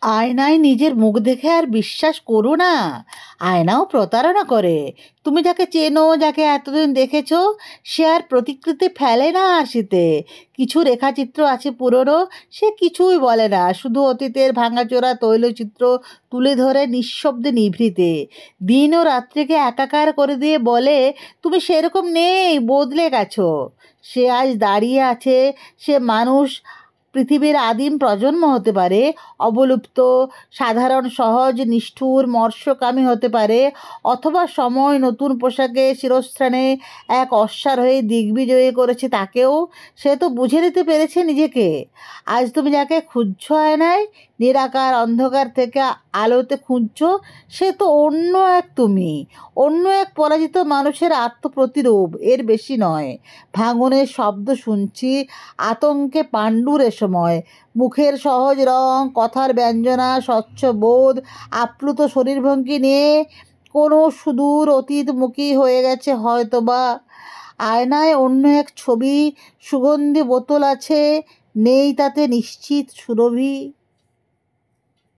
আয়নায় নিজের মুখ দেখে আর বিশ্বাস করো না। আয়নাও প্রতারণা করে। তুমি যাকে চেনো, যাকে এতদিন দেখেছো, সে আর প্রতিকৃতি ফেলে না হাসিতে। কিছু রেখাচিত্র আছে পুরনো, সে কিছুই বলে না, শুধু অতীতের ভাঙাচোরা তৈলচিত্র তুলে ধরে নিঃশব্দে নিভৃতে। দিন ও রাত্রিকে একাকার করে দিয়ে বলে, তুমি সেরকম নেই, বদলে গেছো। সে আজ দাঁড়িয়ে আছে, সে মানুষ, পৃথিবীর আদিম প্রজন্ম হতে পারে, অবলুপ্ত, সাধারণ, সহজ, নিষ্ঠুর, মর্ষকামী হতে পারে, অথবা সময় নতুন পোশাকে শিরস্থানে এক অশ্বারোহী দিগ্বিজয়ী করেছে তাকেও। সে তো বুঝে নিতে পেরেছে নিজেকে। আজ তুমি যাকে খুঁজছো আয়নায়, নিরাকার অন্ধকার থেকে আলোতে খুঁজছো, সে তো অন্য এক তুমি, অন্য এক পরাজিত মানুষের আত্মপ্রতিরূপ, এর বেশি নয়। ভাঙনের শব্দ শুনছি, আতঙ্কে পাণ্ডুর এ সময়। মুখের সহজ রং, কথার ব্যঞ্জনা, স্বচ্ছ বোধ, আপ্লুত শরীরভঙ্গি নিয়ে কোনো সুদূর অতীতমুখী হয়ে গেছে হয়তোবা। আয়নায় অন্য এক ছবি, সুগন্ধি বোতল আছে, নেই তাতে নিশ্চিত সুরভি।